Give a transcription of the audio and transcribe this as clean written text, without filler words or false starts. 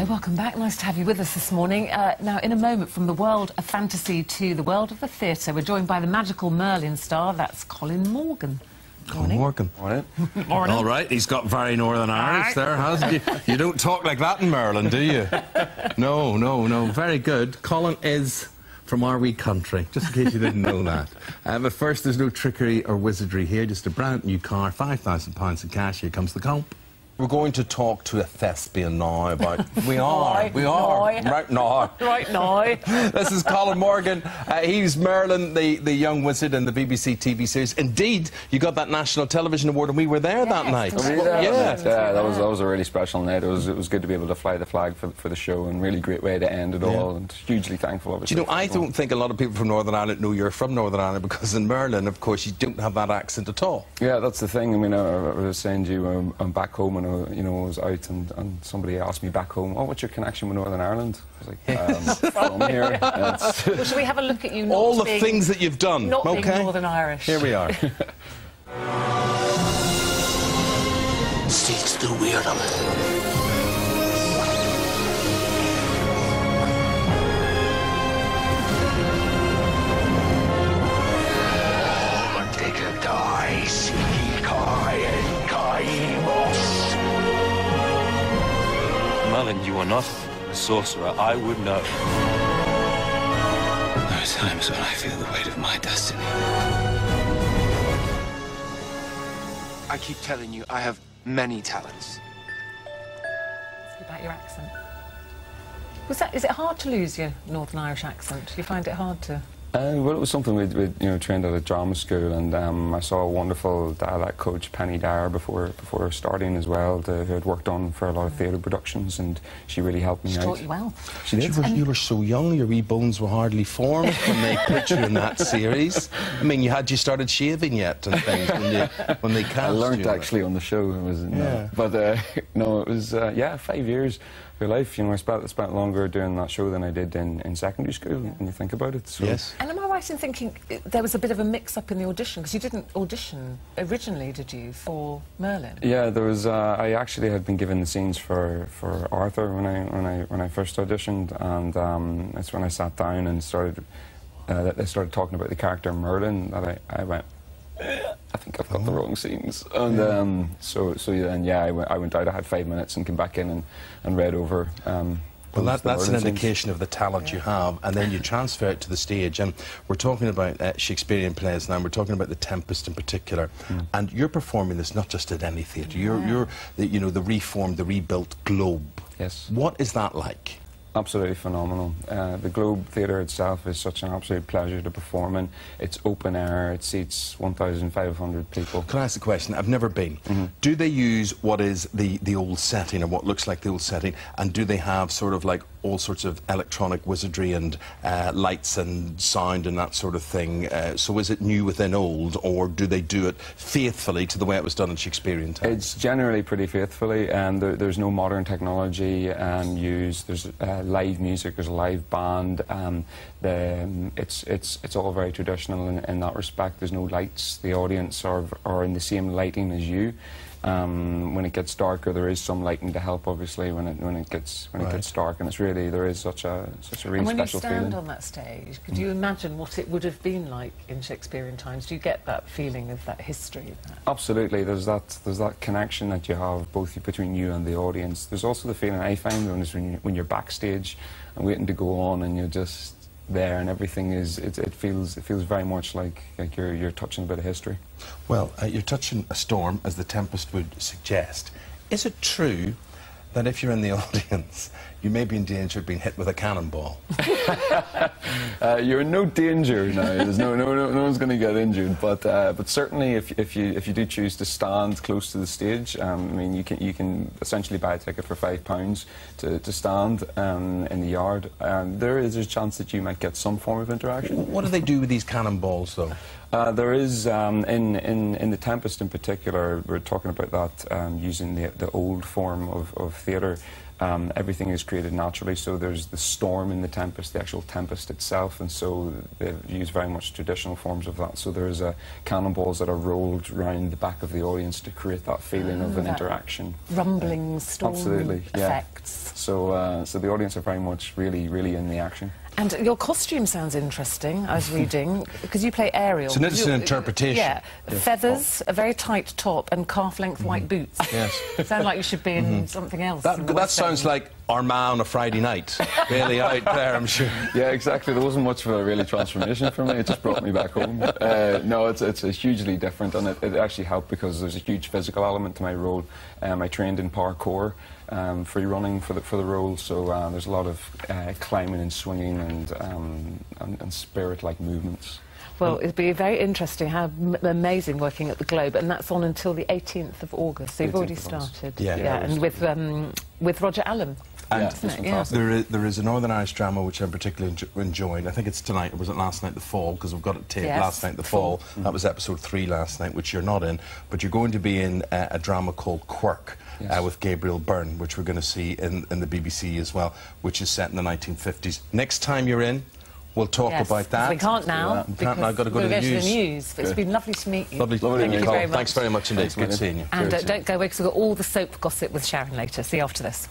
Hello, welcome back. Nice to have you with us this morning. Now, in a moment, from the world of fantasy to the world of the theatre, we're joined by the magical Merlin star. That's Colin Morgan. Colin Morgan. Morning. Morning. All right, he's got very Northern Irish there, hasn't he? You don't talk like that in Merlin, do you? No. Very good. Colin is from our wee country, just in case you didn't know that. But first, there's no trickery or wizardry here, just a brand new car, £5,000 in cash. Here comes the comp. We're going to talk to a thespian now about... We are. Right now. Right now. This is Colin Morgan. He's Merlin, the young wizard in the BBC TV series. Indeed, you got that National Television Award and we were there that night. Yeah, that was a really special night. It was good to be able to fly the flag for the show, and really great way to end it all, and hugely thankful, obviously. Do you know, I don't think a lot of people from Northern Ireland know you're from Northern Ireland, because in Merlin, of course, you don't have that accent at all. Yeah, that's the thing. I mean, I was saying to you, I'm back home, and I was out, and somebody asked me back home, "Oh, what's your connection with Northern Ireland?" I was like, "From here." Well, shall we have a look at you? All the things that you've done. Not being Northern Irish. Here we are. Sits the weirdo. Merlin, you are not a sorcerer. I would know. There are times when I feel the weight of my destiny. I keep telling you, I have many talents. About your accent. Is it hard to lose your Northern Irish accent? Do you find it hard to... Well, it was something we'd trained at a drama school, and I saw a wonderful dialect coach, Penny Dyer, before starting as well, who had worked on for a lot of theatre productions, and she really helped me out. She taught you well. She did. You were so young, your wee bones were hardly formed when they put you in that series. I mean, you started shaving yet and things when they cast you. I learned actually on the show. It was no, it was 5 years. Your life, I spent longer doing that show than I did in secondary school, when you think about it. So. Yes. And am I right in thinking there was a bit of a mix-up in the audition? Because you didn't audition originally, did you, for Merlin? Yeah, there was. I actually had been given the scenes for Arthur when I first auditioned, and that's when I sat down and they started talking about the character Merlin. That I went, I think I've got the wrong scenes, and I went out. I had 5 minutes and came back in and read over. Well, that's an indication of the talent you have, and then you transfer it to the stage. And we're talking about Shakespearean plays now. We're talking about The Tempest in particular, and you're performing this not just at any theatre. You're the reformed, the rebuilt Globe. Yes. What is that like? Absolutely phenomenal. The Globe Theatre itself is such an absolute pleasure to perform in. It's open air, it seats 1,500 people. Can I ask a question? I've never been. Do they use what is the old setting, or what looks like the old setting, and do they have sort of like all sorts of electronic wizardry and lights and sound and that sort of thing? So is it new within old, or do they do it faithfully to the way it was done in Shakespearean times? It's generally pretty faithfully, and there's no modern technology used. There's live music, there's a live band. It's all very traditional in that respect. There's no lights. The audience are in the same lighting as you. When it gets darker, there is some lighting to help, obviously, when it gets dark, and there is such a really special feeling. And when you stand on that stage, could you imagine what it would have been like in Shakespearean times? Do you get that feeling of that history? Absolutely. There's that connection that you have both between you and the audience. There's also the feeling I find when you're backstage and waiting to go on, and you're just there, and everything it feels very much like you're touching a bit of history. Well, you're touching a storm, as The Tempest would suggest. Is it true that if you're in the audience, you may be in danger of being hit with a cannonball? You're in no danger now. There's no one's going to get injured. But certainly, if you do choose to stand close to the stage, I mean, you can essentially buy a ticket for £5 to stand in the yard. There is a chance that you might get some form of interaction. What do they do with these cannonballs, though? There is, in The Tempest in particular, we're talking about that using the old form of theatre. everything is created naturally. So there's the storm in the Tempest, the actual Tempest itself, and so they use very much traditional forms of that. So there's cannonballs that are rolled around the back of the audience to create that feeling of an interaction. Rumbling, storm Absolutely, effects. So the audience are very much really in the action. And your costume sounds interesting, I was reading, because you play Ariel. So it's an interpretation. Yeah. Feathers, a very tight top, and calf-length white boots. Yes. Sound like you should be in something else. That sounds like Armagh on a Friday night. Really out there, I'm sure. Yeah, exactly. There wasn't much of a really transformation for me. It just brought me back home. No, it's hugely different, and it actually helped because there's a huge physical element to my role. I trained in parkour, free running for the role, so there's a lot of climbing and swinging and spirit-like movements. Well, it'd be very interesting, how amazing working at the Globe, and that's on until the 18th of August, so you've already started. Yeah. And with Roger Allen. And Yeah. there is a Northern Irish drama which I'm particularly enjoying. I think it's tonight, or was it last night, The Fall, because we've got it taped. Yes, Last night, The Fall. That was episode 3 last night, which you're not in, but you're going to be in a drama called Quirk. Yes. With Gabriel Byrne, which we're going to see in the BBC as well, which is set in the 1950s. Next time you're in, we'll talk about that. We can't now. We can't now. I've got to go to the news. But it's been lovely to meet you. Lovely to Thank meet you very much. Thanks very much indeed. Good seeing you. And don't go away, because we've got all the soap gossip with Sharon later. See you after this.